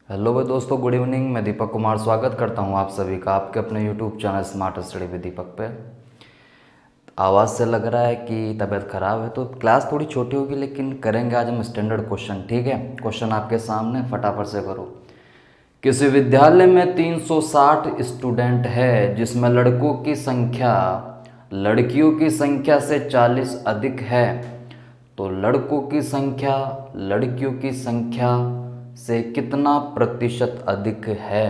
Hello भाई दोस्तों, good evening. मैं दीपक कुमार स्वागत करता हूं आप सभी का आपके अपने YouTube channel smart study with Deepak पे। आवाज़ से लग रहा है कि तबीयत ख़राब है, तो क्लास थोड़ी छोटी होगी लेकिन करेंगे आज हम स्टैंडर्ड क्वेश्चन। ठीक है, क्वेश्चन आपके सामने, फटाफट से करो। किसी विद्यालय में 360 स्टूडेंट है जिसमें लड़कों की संख्या लड़कियों की संख्या से 40 अधिक है, तो लड़कों की संख्या लड़कियों की संख्या से कितना प्रतिशत अधिक है।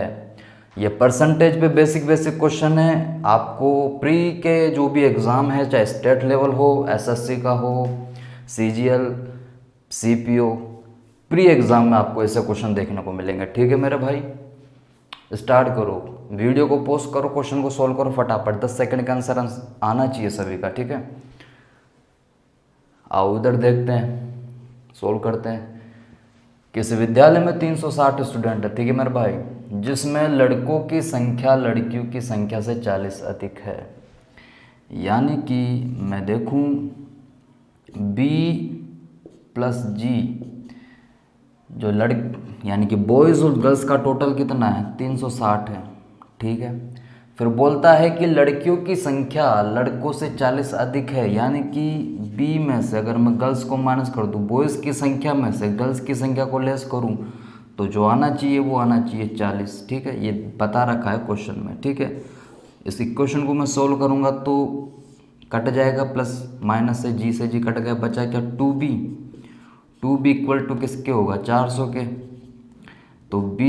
ये परसेंटेज पे बेसिक बेसिक क्वेश्चन है। आपको प्री के जो भी एग्ज़ाम है, चाहे स्टेट लेवल हो, एसएससी का हो, सीजीएल, सीपीओ, प्री एग्ज़ाम में आपको ऐसे क्वेश्चन देखने को मिलेंगे। ठीक है मेरे भाई, स्टार्ट करो, वीडियो को पोस्ट करो, क्वेश्चन को सोल्व करो फटाफट। 10 सेकंड का आंसर आना चाहिए सभी का। ठीक है, आओ उधर देखते हैं, सोल्व करते हैं। किसी विद्यालय में 360 स्टूडेंट है, ठीक है मेरे भाई, जिसमें लड़कों की संख्या लड़कियों की संख्या से 40 अधिक है। यानी कि मैं देखूं बी प्लस जी, जो यानी कि बॉयज़ और गर्ल्स का टोटल कितना है, 360 है। ठीक है, फिर बोलता है कि लड़कियों की संख्या लड़कों से 40 अधिक है, यानी कि बी में से अगर मैं गर्ल्स को माइनस कर दूँ, बॉयज़ की संख्या में से गर्ल्स की संख्या को लेस करूँ, तो जो आना चाहिए वो आना चाहिए 40। ठीक है, ये बता रखा है क्वेश्चन में। ठीक है, इस इक्वेशन को मैं सोल्व करूँगा तो कट जाएगा, प्लस माइनस से जी कट गया, बचा क्या, 2b। 2b इक्वल टू किसके होगा, 400 के, तो b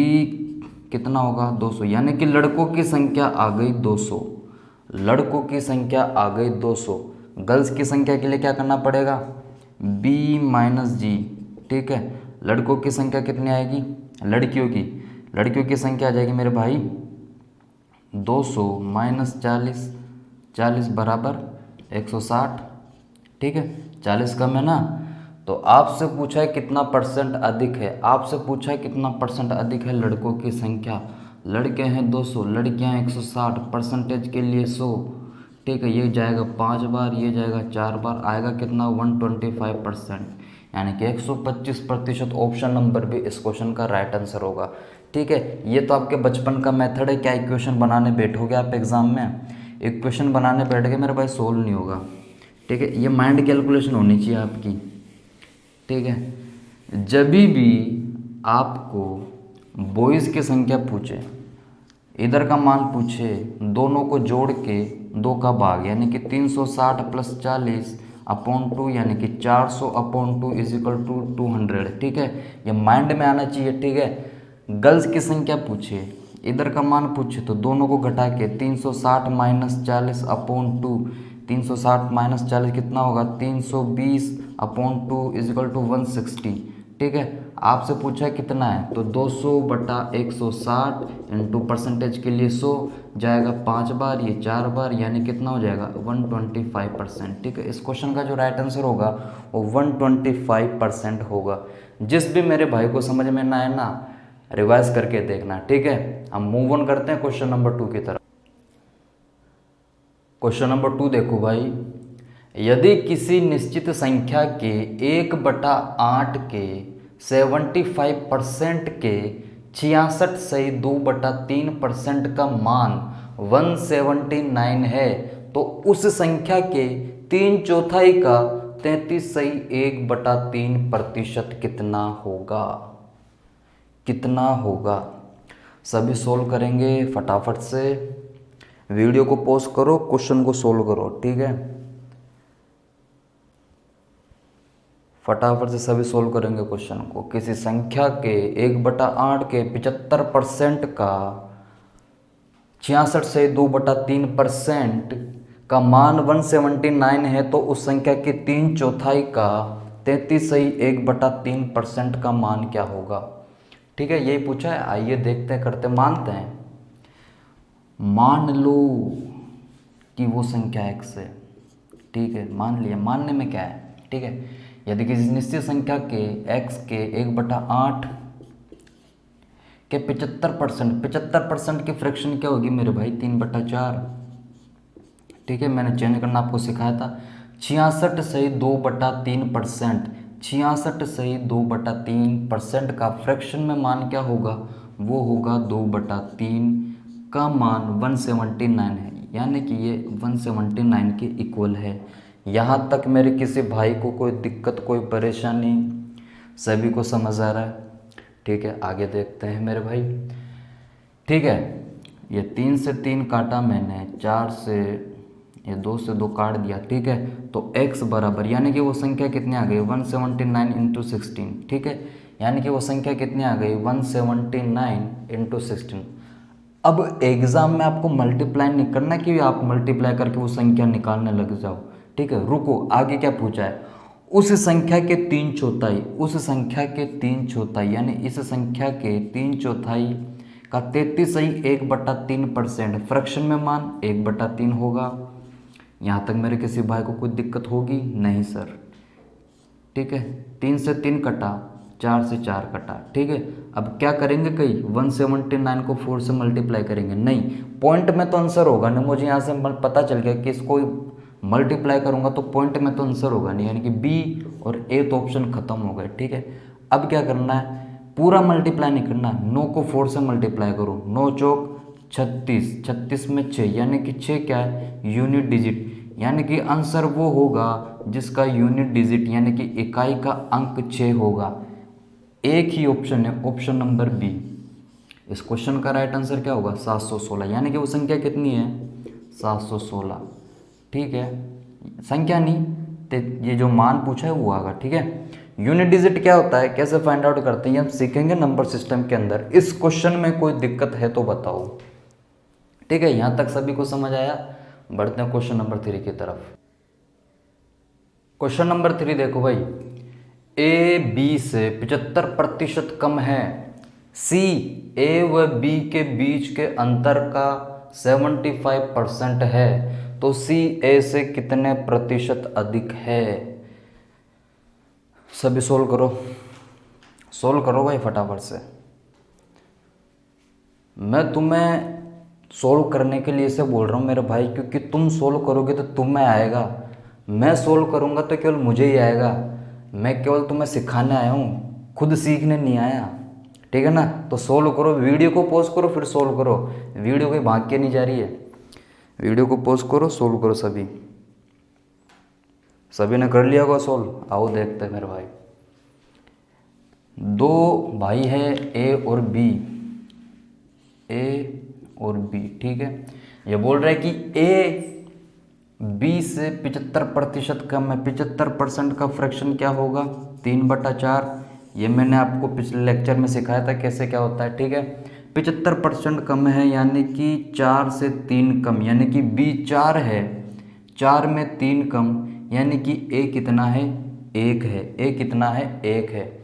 कितना होगा, 200। यानी कि लड़कों की संख्या आ गई 200, लड़कों की संख्या आ गई 200। गर्ल्स की संख्या के लिए क्या करना पड़ेगा, b माइनस जी। ठीक है, लड़कों की संख्या कितनी आएगी, लड़कियों की संख्या आ जाएगी मेरे भाई 200 माइनस 40, 40 बराबर 160। ठीक है, 40 कम है ना, तो आपसे पूछा है कितना परसेंट अधिक है, आपसे पूछा है कितना परसेंट अधिक है लड़कों की संख्या। लड़के हैं 200, लड़कियां हैं 160, परसेंटेज के लिए 100। ठीक है, ये जाएगा 5 बार, ये जाएगा 4 बार, आएगा कितना, 125%, यानी कि 125%। ऑप्शन नंबर भी इस क्वेश्चन का राइट आंसर होगा। ठीक है, ये तो आपके बचपन का मेथड है। क्या इक्वेशन बनाने बैठोगे आप एग्जाम में, इक्वेशन बनाने बैठ गए मेरे भाई, सोल्व नहीं होगा। ठीक है, ये माइंड कैलकुलेशन होनी चाहिए आपकी। ठीक है, जब भी आपको बॉयज़ की संख्या पूछे, इधर का मान पूछे, दोनों को जोड़ के 2 का भाग, यानी कि 360 प्लस 40 अपॉन 2, यानी कि 400 अपॉन 2 इज इक्वल टू 200। ठीक है, ये माइंड में आना चाहिए। ठीक है, गर्ल्स की संख्या पूछे, इधर का मान पूछे, तो दोनों को घटा के 360 माइनस 40 अपॉन 2, 360 माइनस 40 कितना होगा, 320 अपॉन 2 इज इक्वल टू 160। ठीक है, आपसे पूछा है कितना है, तो 200 बटा 160 इंटू परसेंटेज के लिए 100 जाएगा 5 बार, ये 4 बार, यानी कितना हो जाएगा 125%। ठीक है, इस क्वेश्चन का जो राइट आंसर होगा वो 125% होगा। जिस भी मेरे भाई को समझ में ना आए ना, रिवाइज करके देखना। ठीक है, हम मूव ऑन करते हैं क्वेश्चन नंबर 2 की तरफ। क्वेश्चन नंबर 2 देखो भाई, यदि किसी निश्चित संख्या के 1/8 के 75% के 66 सही 2/3% का मान 179 है, तो उस संख्या के 3/4 का 33 सही 1/3% कितना होगा, कितना होगा। सभी सोल्व करेंगे फटाफट से, वीडियो को पॉज करो, क्वेश्चन को सोल्व करो। ठीक है, फटाफट से सभी सोल्व करेंगे क्वेश्चन को। किसी संख्या के 1/8 के 75% का 66 से 2/3% का मान 179 है, तो उस संख्या के 3/4 का 33 सही 1/3% का मान क्या होगा। ठीक है, यही पूछा है, आइए देखते हैं, करते मानते हैं। मान लो कि वो संख्या x है। ठीक है, मान लिया, मानने में क्या है। ठीक है, यदि किसी निश्चित संख्या के x के 1/8 के 75% की फ्रैक्शन क्या होगी मेरे भाई, 3/4। ठीक है, मैंने चेंज करना आपको सिखाया था। 66 सही 2/3%, 66 सही 2/3% का फ्रैक्शन में मान क्या होगा, वो होगा 2/3 का मान 179 है, यानी कि ये 179 के इक्वल है। यहाँ तक मेरे किसी भाई को कोई दिक्कत कोई परेशानी, सभी को समझ आ रहा है? ठीक है, आगे देखते हैं मेरे भाई। ठीक है, ये 3 से 3 काटा मैंने, 4 से ये 2 से 2 काट दिया। ठीक है, तो x बराबर यानी कि वो संख्या कितनी आ गई 179 इंटू 16। ठीक है, यानी कि वो संख्या कितनी आ गई 179 इंटू 16। अब एग्ज़ाम में आपको मल्टीप्लाई नहीं करना कि आप मल्टीप्लाई करके वो संख्या निकालने लग जाओ। ठीक है, रुको, आगे क्या पूछा है, उस संख्या के 3/4, उस संख्या के 3/4 यानी इस संख्या के 3/4 का 33 सही 1/3%, फ्रैक्शन में मान 1/3 होगा। यहाँ तक मेरे किसी भाई को कोई दिक्कत होगी नहीं सर? ठीक है, 3 से 3 कटा, 4 से 4 कटा। ठीक है, अब क्या करेंगे, कहीं 179 को 4 से मल्टीप्लाई करेंगे? नहीं, पॉइंट में तो आंसर होगा नहीं। मुझे यहाँ से पता चल गया कि इसको मल्टीप्लाई करूँगा तो पॉइंट में तो आंसर होगा नहीं, यानी कि बी और ए तो ऑप्शन खत्म हो गए। ठीक है, अब क्या करना है, पूरा मल्टीप्लाई नहीं करना, 9 को 4 से मल्टीप्लाई करो, 9 चौक 36, 36 में 6, यानी कि 6 क्या है यूनिट डिजिट, यानी कि आंसर वो होगा जिसका यूनिट डिजिट यानी कि इकाई का अंक 6 होगा। एक ही ऑप्शन है, ऑप्शन नंबर बी। इस क्वेश्चन का राइट आंसर क्या होगा 716, यानी कि वो संख्या कितनी है 716। ठीक है, संख्या नहीं तो ये जो मान पूछा है वो आएगा। ठीक है, यूनिट डिजिट क्या होता है, कैसे फाइंड आउट करते हैं, हम सीखेंगे नंबर सिस्टम के अंदर। इस क्वेश्चन में कोई दिक्कत है तो बताओ। ठीक है, यहाँ तक सभी को समझ आया? बढ़ते हैं क्वेश्चन नंबर 3 की तरफ। क्वेश्चन नंबर 3 देखो भाई, ए बी से 75% कम है, सी ए व बी के बीच के अंतर का 75% है, तो सी ए से कितने प्रतिशत अधिक है? सभी सोल्व करो भाई फटाफट से। मैं तुम्हें सोल्व करने के लिए से बोल रहा हूँ मेरे भाई, क्योंकि तुम सोल्व करोगे तो तुम्हें आएगा, मैं सोल्व करूँगा तो केवल मुझे ही आएगा। मैं केवल तुम्हें सिखाने आया हूँ, खुद सीखने नहीं आया। ठीक है ना, तो सोल्व करो, वीडियो को पॉज करो फिर सोल्व करो, वीडियो कोई भाग के नहीं जा रही है। वीडियो को पॉज करो, सोल्व करो। सभी ने कर लिया होगा सोल्व? आओ देखते हैं मेरे भाई। दो भाई है ए और बी, ए और बी। ठीक है, ये बोल रहा है कि ए बी से 75% कम है। 75% का फ्रैक्शन क्या होगा 3/4। ये मैंने आपको पिछले लेक्चर में सिखाया था कैसे क्या होता है। ठीक है, 75% कम है यानी कि 4 से 3 कम, यानी कि बी 4 है, 4 में 3 कम, यानी कि ए कितना है 1 है। ए कितना है 1 है।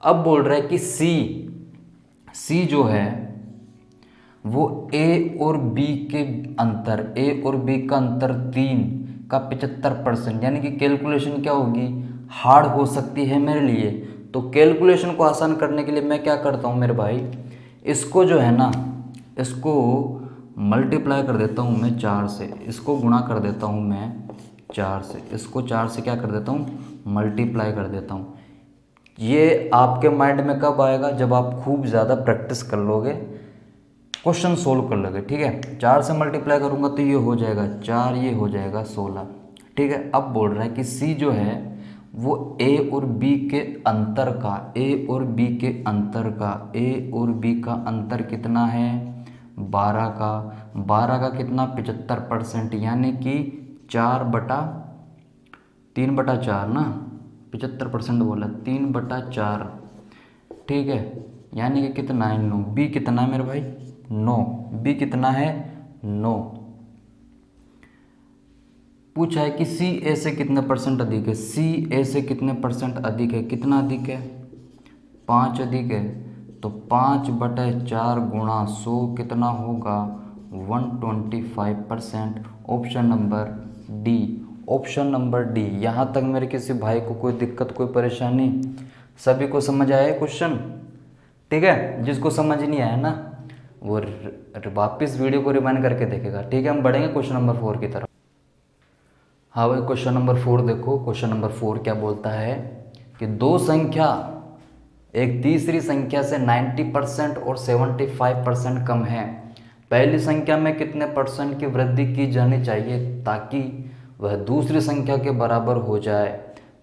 अब बोल रहा है कि सी जो है वो ए और बी के अंतर, ए और बी का अंतर 3 का 75%, यानी कि कैलकुलेशन क्या होगी, हार्ड हो सकती है मेरे लिए। तो कैलकुलेशन को आसान करने के लिए मैं क्या करता हूँ मेरे भाई, इसको जो है ना, इसको मल्टीप्लाई कर देता हूँ मैं 4 से, इसको गुणा कर देता हूँ मैं 4 से, इसको 4 से क्या कर देता हूँ मल्टीप्लाई कर देता हूँ। ये आपके माइंड में कब आएगा, जब आप खूब ज़्यादा प्रैक्टिस कर लोगे, क्वेश्चन सोल्व कर लोगे। ठीक है, 4 से मल्टीप्लाई करूँगा तो ये हो जाएगा 4, ये हो जाएगा 16। ठीक है, अब बोल रहा है कि सी जो है वो ए और बी के अंतर का, ए और बी के अंतर का, ए और बी का अंतर कितना है 12 का, 12 का कितना 75%, यानी कि 3/4 ना, 75% बोला 3/4। ठीक है, यानी कि कितना है 9। बी कितना है मेरे भाई 9, बी कितना है 9। पूछा है कि सी ए से कितने % अधिक है, सी ए से कितने % अधिक है, कितना अधिक है 5 अधिक है, तो 5/4 गुणा 100 कितना होगा 125%। Option number D, option number D. यहाँ तक मेरे किसी भाई को कोई दिक्कत कोई परेशानी, सभी को समझ आया क्वेश्चन? ठीक है, जिसको समझ नहीं आया ना वो वापस वीडियो को रिवाइंड करके देखेगा। ठीक है, हम बढ़ेंगे क्वेश्चन नंबर 4 की तरफ। हाँ भाई, क्वेश्चन नंबर 4 देखो। क्वेश्चन नंबर 4 क्या बोलता है, कि दो संख्या एक तीसरी संख्या से 90% और 75% कम है, पहली संख्या में कितने परसेंट की वृद्धि की जानी चाहिए ताकि वह दूसरी संख्या के बराबर हो जाए,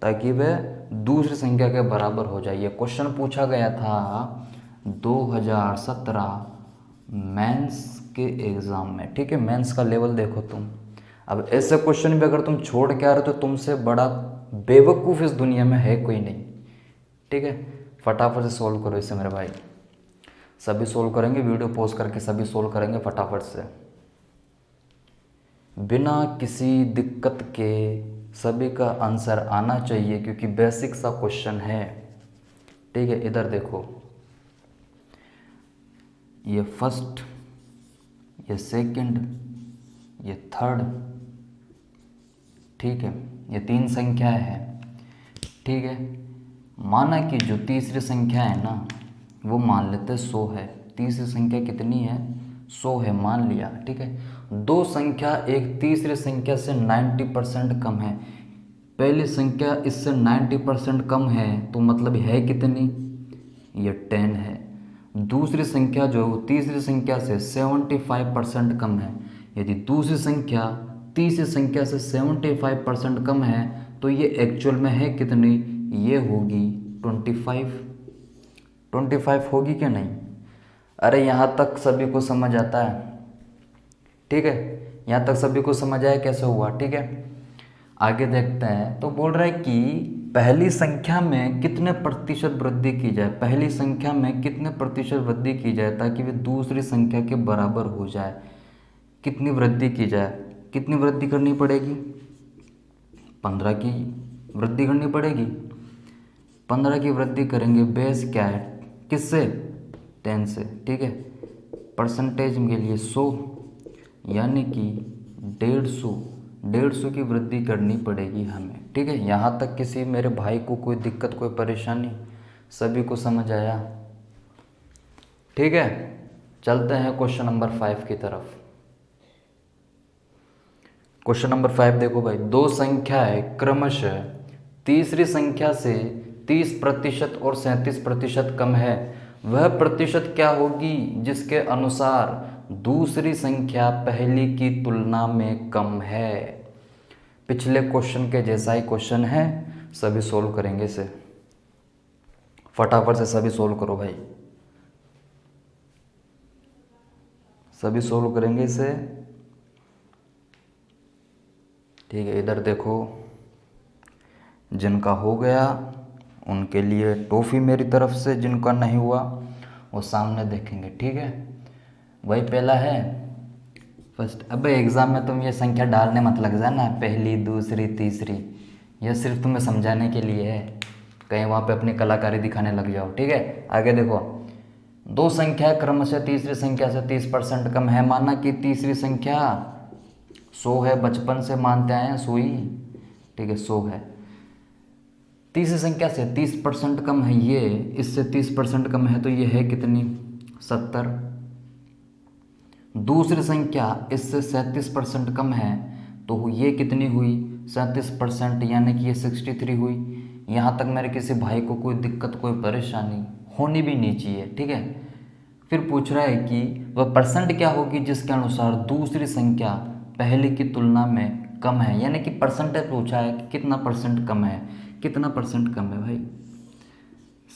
ताकि वह दूसरी संख्या के बराबर हो जाए। ये क्वेश्चन पूछा गया था 2017 मेंस के एग्ज़ाम में, ठीक है। मेंस का लेवल देखो तुम। अब ऐसे क्वेश्चन भी अगर तुम छोड़ के आ रहे हो तो तुमसे बड़ा बेवकूफ़ इस दुनिया में है कोई नहीं, ठीक है। फटाफट से सोल्व करो इसे मेरे भाई, सभी सोल्व करेंगे, वीडियो पॉज करके सभी सोल्व करेंगे फटाफट से, बिना किसी दिक्कत के। सभी का आंसर आना चाहिए क्योंकि बेसिक सा क्वेश्चन है, ठीक है। इधर देखो, ये फर्स्ट, ये सेकंड, ये थर्ड, ठीक है, ये तीन संख्या है, ठीक है। माना कि जो तीसरी संख्या है ना वो मान लेते 100 है, तीसरी संख्या कितनी है 100 है मान लिया, ठीक है। दो संख्या एक तीसरी संख्या से 90% कम है, पहली संख्या इससे 90% कम है तो मतलब है कितनी, ये 10 है। दूसरी संख्या जो तीसरी संख्या से 75% कम है, यदि दूसरी संख्या तीसरी संख्या से 75% कम है तो ये एक्चुअल में है कितनी, ये होगी 25 होगी क्या नहीं। अरे यहाँ तक सभी को समझ आता है, ठीक है, यहाँ तक सभी को समझ आया कैसे हुआ, ठीक है। आगे देखते हैं, तो बोल रहा है कि पहली संख्या में कितने प्रतिशत वृद्धि की जाए, पहली संख्या में कितने प्रतिशत वृद्धि की जाए ताकि वे दूसरी संख्या के बराबर हो जाए। कितनी वृद्धि की जाए, कितनी वृद्धि करनी पड़ेगी, 15 की वृद्धि करनी पड़ेगी। 15 की वृद्धि करेंगे, बेस क्या है किससे, 10 से, ठीक है। परसेंटेज के लिए 100 यानी कि 150 की वृद्धि करनी पड़ेगी हमें, ठीक है। यहाँ तक किसी मेरे भाई को कोई दिक्कत कोई परेशानी, सभी को समझ आया, ठीक है। चलते हैं क्वेश्चन नंबर 5 की तरफ। क्वेश्चन नंबर 5 देखो भाई, दो संख्याएं क्रमशः तीसरी संख्या से 30% और 37% कम है, वह प्रतिशत क्या होगी जिसके अनुसार दूसरी संख्या पहली की तुलना में कम है। पिछले क्वेश्चन के जैसा ही क्वेश्चन है, सभी सोल्व करेंगे इसे, फटाफट से सभी सोल्व करो भाई, सभी सोल्व करेंगे इसे, ठीक है। इधर देखो, जिनका हो गया उनके लिए टॉफ़ी मेरी तरफ से, जिनका नहीं हुआ वो सामने देखेंगे, ठीक है। वही पहला है फर्स्ट। अब एग्ज़ाम में तुम ये संख्या डालने मत लग जाना, पहली दूसरी तीसरी, यह सिर्फ तुम्हें समझाने के लिए है, कहीं वहाँ पे अपनी कलाकारी दिखाने लग जाओ, ठीक है। आगे देखो, दो संख्या क्रमशः तीसरी संख्या से 30% कम है, माना कि तीसरी संख्या 100 है, बचपन से मानते आए हैं 100 ही, ठीक है 100 है। तीसरी संख्या से 30% कम है, ये इससे 30% कम है तो ये है कितनी 70। दूसरी संख्या इससे 37% कम है तो ये कितनी हुई 37%, यानी कि ये 63 हुई। यहाँ तक मेरे किसी भाई को कोई दिक्कत कोई परेशानी होनी भी नहीं चाहिए, ठीक है। फिर पूछ रहा है कि वह परसेंट क्या होगी जिसके अनुसार दूसरी संख्या पहले की तुलना में कम है, यानी कि परसेंटेज पूछा है कि कितना परसेंट कम है। कितना परसेंट कम है भाई,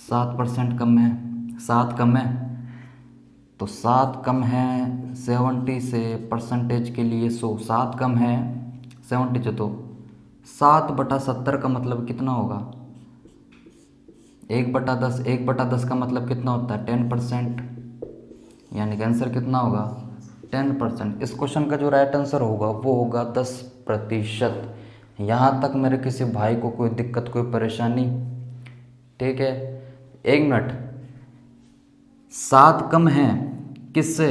7% कम है, 7 कम है तो 7 कम है 70 से, परसेंटेज के लिए 100, 7 कम है 70 से तो 7/70 का मतलब कितना होगा 1/10, 1/10 का मतलब कितना होता है 10%, यानी कि आंसर कितना होगा 10%। इस क्वेश्चन का जो राइट आंसर होगा वो होगा 10%। यहाँ तक मेरे किसी भाई को कोई दिक्कत कोई परेशानी, ठीक है। 1 मिनट, 7 कम है किससे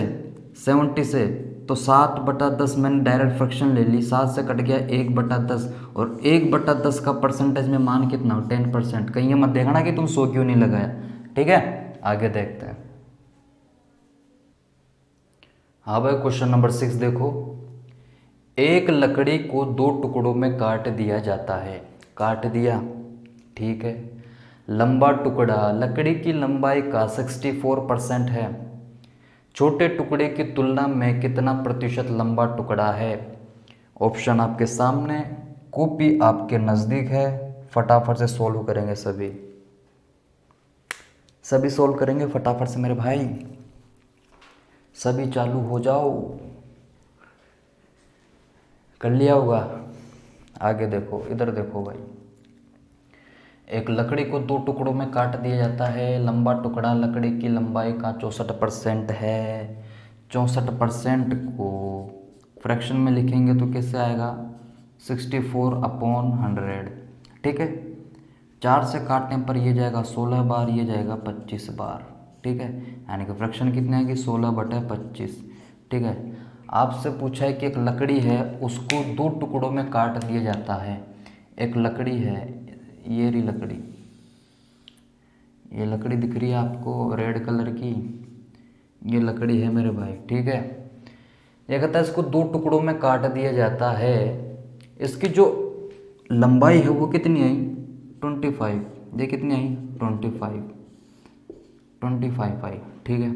70 से, तो 7/10 मैंने डायरेक्ट फ्रैक्शन ले ली, 7 से कट गया 1/10, और 1/10 का परसेंटेज में मान कितना हो 10%। कहीं ये मत देखना कि तुम 100 क्यों नहीं लगाया, ठीक है। आगे देखते हैं। हाँ भाई, क्वेश्चन नंबर 6 देखो, एक लकड़ी को 2 टुकड़ों में काट दिया जाता है, काट दिया, ठीक है। लंबा टुकड़ा लकड़ी की लंबाई का 64% है। छोटे टुकड़े की तुलना में कितना प्रतिशत लंबा टुकड़ा है? ऑप्शन आपके सामने, कॉपी आपके नज़दीक है, फटाफट से सोल्व करेंगे सभी सोल्व करेंगे फटाफट से मेरे भाई, सभी चालू हो जाओ। कर लिया होगा? आगे देखो, इधर देखो भाई। एक लकड़ी को 2 टुकड़ों में काट दिया जाता है। लंबा टुकड़ा लकड़ी की लंबाई का 64% है। 64% को फ्रैक्शन में लिखेंगे तो कैसे आएगा? 64/100। ठीक है, 4 से काटने पर ये जाएगा 16 बार, ये जाएगा 25 बार। ठीक है, यानी कि फ्रैक्शन कितनी आएगी? 16/25। ठीक है, आपसे पूछा है कि एक लकड़ी है, उसको 2 टुकड़ों में काट दिया जाता है। एक लकड़ी है, ये रही लकड़ी, ये लकड़ी दिख रही है आपको रेड कलर की, ये लकड़ी है मेरे भाई। ठीक है, ये कहता है इसको 2 टुकड़ों में काट दिया जाता है। इसकी जो लंबाई है वो कितनी आई? 25। ये कितनी आई? 25 आई। ठीक है,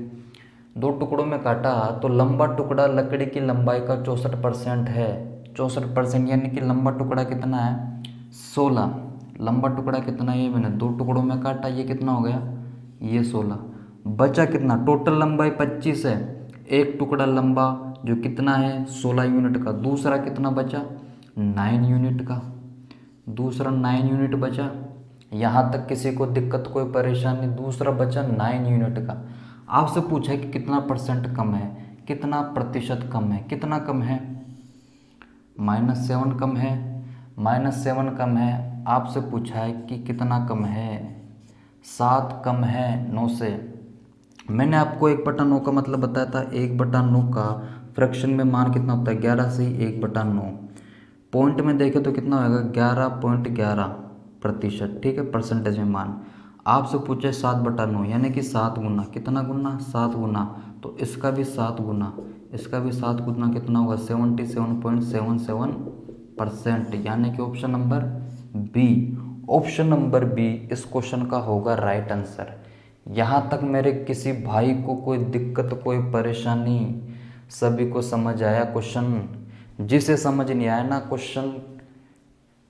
2 टुकड़ों में काटा तो लंबा टुकड़ा लकड़ी की लंबाई का 64% है। 64% यानी कि लंबा टुकड़ा कितना है? 16। लंबा टुकड़ा कितना है? ये मैंने 2 टुकड़ों में काटा, ये कितना हो गया? ये 16। बचा कितना? टोटल लंबाई 25 है। एक टुकड़ा लंबा जो कितना है? 16 यूनिट का। दूसरा कितना बचा? 9 यूनिट का। दूसरा 9 यूनिट बचा। यहाँ तक किसी को दिक्कत कोई परेशानी? दूसरा बचा 9 यूनिट का। आपसे पूछा है कि कितना परसेंट कम है, कितना प्रतिशत कम है, कितना कम है? -7 कम है। -7 कम है। आपसे पूछा है कि कितना कम है? 7 कम है 9 से। मैंने आपको 1/9 का मतलब बताया था। 1/9 का फ्रैक्शन में मान कितना होता है? 11 से 1/9। पॉइंट में देखें तो कितना होगा? 11.11%। ठीक है, परसेंटेज में मान। आपसे पूछे 7/9 यानी कि 7 गुना। कितना गुना? 7 गुना। तो इसका भी 7 गुना, इसका भी 7 गुना। कितना होगा? 77.77%। यानी कि option number B, option number B इस क्वेश्चन का होगा राइट आंसर। यहाँ तक मेरे किसी भाई को कोई दिक्कत कोई परेशानी? सभी को समझ आया क्वेश्चन? जिसे समझ नहीं आया ना क्वेश्चन,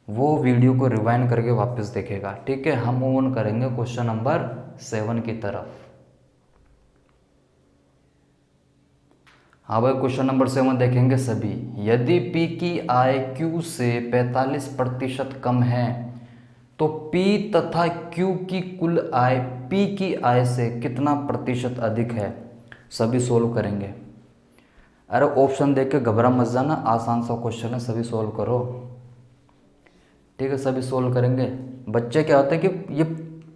वो वीडियो को रिवाइंड करके वापस देखेगा। ठीक है, हम मूव ऑन करेंगे क्वेश्चन नंबर 7 की तरफ। हाँ भाई, क्वेश्चन नंबर 7 देखेंगे सभी। यदि P की आय Q से 45% कम है तो P तथा Q की कुल आय P की आय से कितना प्रतिशत अधिक है? सभी सोल्व करेंगे। अरे ऑप्शन देख के घबरा मत जाना, आसान सा क्वेश्चन है, सभी सोल्व करो। ठीक है, सभी सोल्व करेंगे। बच्चे क्या होते हैं कि ये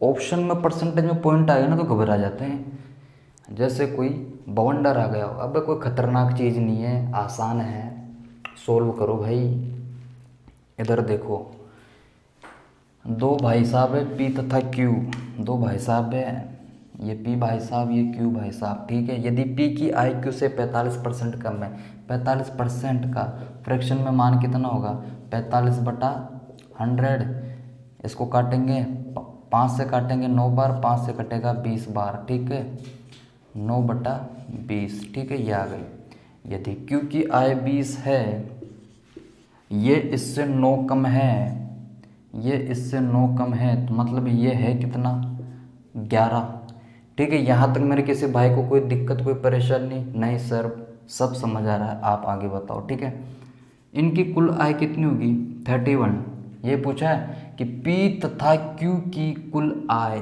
ऑप्शन में परसेंटेज में पॉइंट आ गया ना तो घबरा जाते हैं, जैसे कोई बवंडर आ गया हो। अब कोई खतरनाक चीज़ नहीं है, आसान है, सोल्व करो भाई। इधर देखो, 2 भाई साहब है P तथा Q। 2 भाई साहब है, ये P भाई साहब, ये Q भाई साहब। ठीक है, यदि P की आय Q से 45% कम है, 45% का फ्रैक्शन में मान कितना होगा? 45/100। इसको काटेंगे, 5 से काटेंगे 9 बार, 5 से कटेगा 20 बार। ठीक है, 9/20। ठीक है, ये आ गई। यदि Q की आय 20 है, ये इससे 9 कम है, ये इससे 9 कम है, तो मतलब ये है कितना? 11। ठीक है, यहाँ तक मेरे किसी भाई को कोई दिक्कत कोई परेशानी नहीं? सर सब समझ आ रहा है, आप आगे बताओ। ठीक है, इनकी कुल आय कितनी होगी? 31। ये पूछा है कि P तथा Q की कुल आय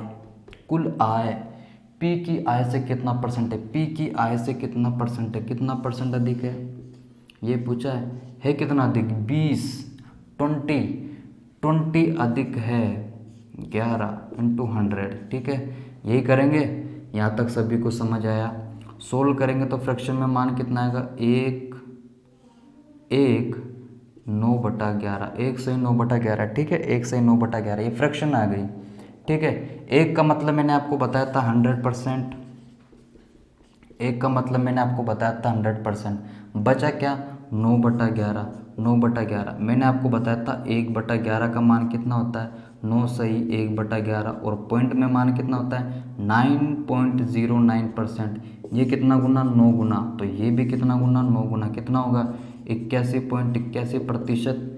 P की आय से कितना परसेंट है? P की आय से कितना परसेंट है? कितना परसेंट अधिक है? ये पूछा है कितना अधिक? 20। 20 अधिक है 11 × 100। ठीक है, यही करेंगे। यहाँ तक सभी को समझ आया? सोल्व करेंगे तो फ्रैक्शन में मान कितना आएगा? 9/11। 1 से 9/11। ठीक है, 1 से 9/11 ये फ्रैक्शन आ गई। ठीक है, 1 का मतलब मैंने आपको बताया था 100%। 1 का मतलब मैंने आपको बताया था 100%। बचा क्या? 9/11। 9/11 मैंने आपको बताया था 1/11 का मान कितना होता है? 9 सही 1/11 और पॉइंट में मान कितना होता है 9.09%। ये कितना गुना 9 गुना, तो ये भी कितना गुना 9 गुना, कितना होगा 81.81%।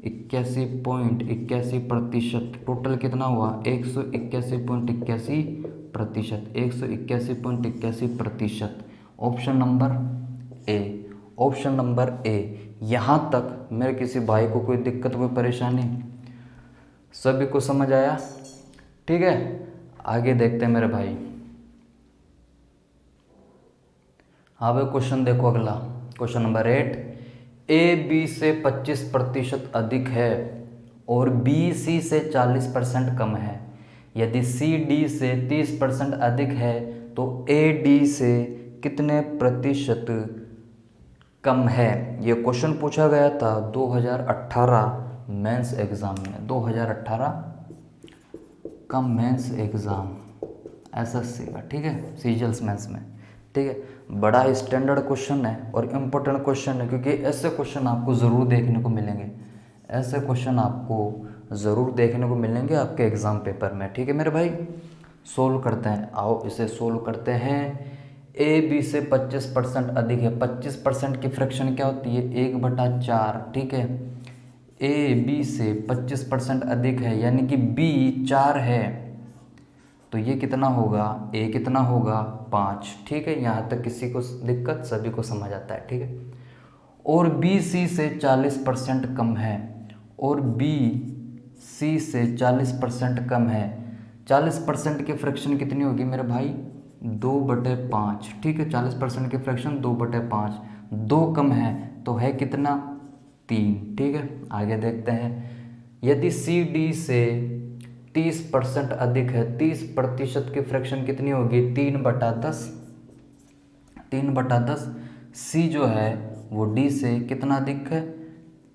81.81%, टोटल कितना हुआ 181.81%। 181.81%। Option number A, option number A. यहाँ तक मेरे किसी भाई को कोई दिक्कत कोई परेशानी, सभी को समझ आया? ठीक है, आगे देखते हैं मेरे भाई। हाँ भाई, क्वेश्चन देखो अगला, क्वेश्चन नंबर 8। ए बी से 25% अधिक है और बी सी से 40% कम है। यदि सी डी से 30% अधिक है तो ए डी से कितने प्रतिशत कम है? ये क्वेश्चन पूछा गया था 2018 मेंस एग्ज़ाम में, 2018 का मेंस एग्ज़ाम एसएससी का, ठीक है, सीजीएल्स मेंस में, ठीक है। बड़ा स्टैंडर्ड क्वेश्चन है और इम्पोर्टेंट क्वेश्चन है, क्योंकि ऐसे क्वेश्चन आपको ज़रूर देखने को मिलेंगे, ऐसे क्वेश्चन आपको ज़रूर देखने को मिलेंगे आपके एग्ज़ाम पेपर में, ठीक है मेरे भाई। सोल्व करते हैं, आओ इसे सोल्व करते हैं। ए बी से 25% अधिक है, 25% की फ्रैक्शन क्या होती है 1/4, ठीक है। ए बी से 25% अधिक है यानी कि बी 4 है, तो ये कितना होगा, ए कितना होगा 5, ठीक है। यहाँ तक किसी को दिक्कत, सभी को समझ आता है, ठीक है। और बी सी से 40% कम है, और बी सी से 40% कम है। 40% की फ्रैक्शन कितनी होगी मेरे भाई 2/5, ठीक है। 40% की फ्रैक्शन 2/5, 2 कम है तो है कितना 3, ठीक है। आगे देखते हैं। यदि सी डी से 30% अधिक है, 30% की फ्रैक्शन कितनी होगी 3/10, 3/10। सी जो है वो डी से कितना अधिक है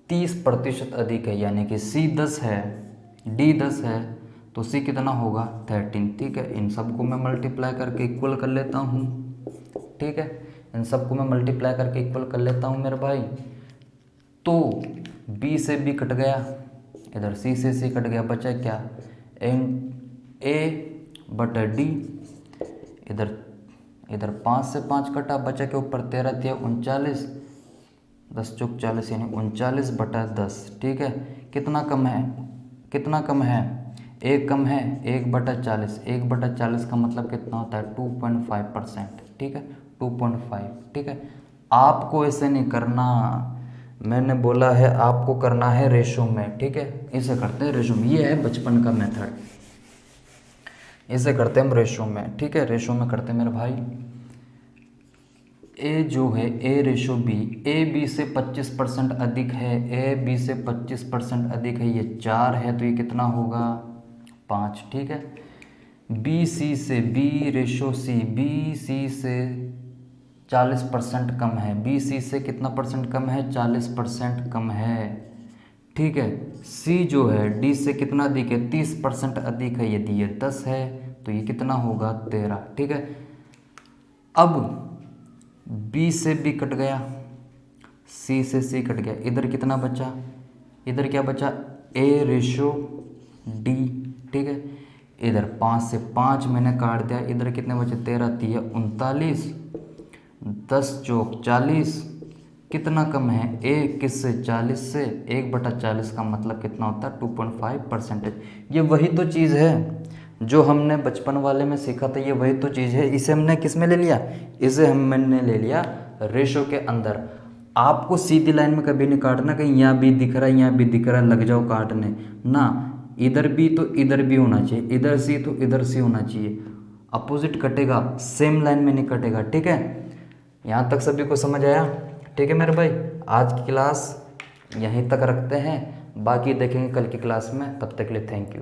30% अधिक है, यानी कि सी 10 है डी 10 है तो सी कितना होगा 13, ठीक है। इन सबको मैं मल्टीप्लाई करके इक्वल कर लेता हूँ, ठीक है। इन सबको मैं मल्टीप्लाई करके इक्वल कर लेता हूँ मेरे भाई। तो बी से बी कट गया, इधर सी से सी कट गया, बचा क्या A/D। इधर 5 से 5 कटा, बचा के ऊपर 13 थे 39, 10 चौक 40 यानी 39/10, ठीक है। कितना कम है, कितना कम है 1 कम है 1/40, 1/40 का मतलब कितना होता है 2.5%, ठीक है 2.5, ठीक है। आपको ऐसे नहीं करना, मैंने बोला है आपको करना है रेशो में, ठीक है। इसे करते हैं रेशो में, ये है बचपन का मेथड, इसे करते हैं हम रेशो में, ठीक है। रेशो में करते हैं मेरे भाई। ए जो है A/B, ए बी से 25% अधिक है, ए बी से 25% अधिक है, ये 4 है तो ये कितना होगा 5, ठीक है। बी सी से B/C, बी सी से 40% कम है, बी सी से कितना परसेंट कम है 40% कम है, ठीक है। सी जो है डी से कितना अधिक है 30% अधिक है, यदि ये 10 है तो ये कितना होगा 13, ठीक है। अब बी से बी कट गया, सी से सी कट गया, इधर कितना बचा, इधर क्या बचा A/D, ठीक है। इधर 5 से 5 मैंने काट दिया, इधर कितने बचे 13 3 39, 10 चौक 40, कितना कम है 1 किससे 40 से, 1/40 का मतलब कितना होता है 2.5%। ये वही तो चीज़ है जो हमने बचपन वाले में सीखा था, ये वही तो चीज़ है। इसे हमने किस में ले लिया, इसे हमने ले लिया रेशो के अंदर। आपको सीधी लाइन में कभी नहीं काटना, कहीं यहाँ भी दिख रहा है यहाँ भी दिख रहा है लग जाओ काटने ना, इधर भी तो इधर भी होना चाहिए, इधर सी तो इधर सी होना चाहिए, अपोजिट कटेगा, सेम लाइन में नहीं कटेगा, ठीक है। यहाँ तक सभी को समझ आया, ठीक है मेरे भाई। आज की क्लास यहीं तक रखते हैं, बाकी देखेंगे कल की क्लास में, तब तक के लिए थैंक यू।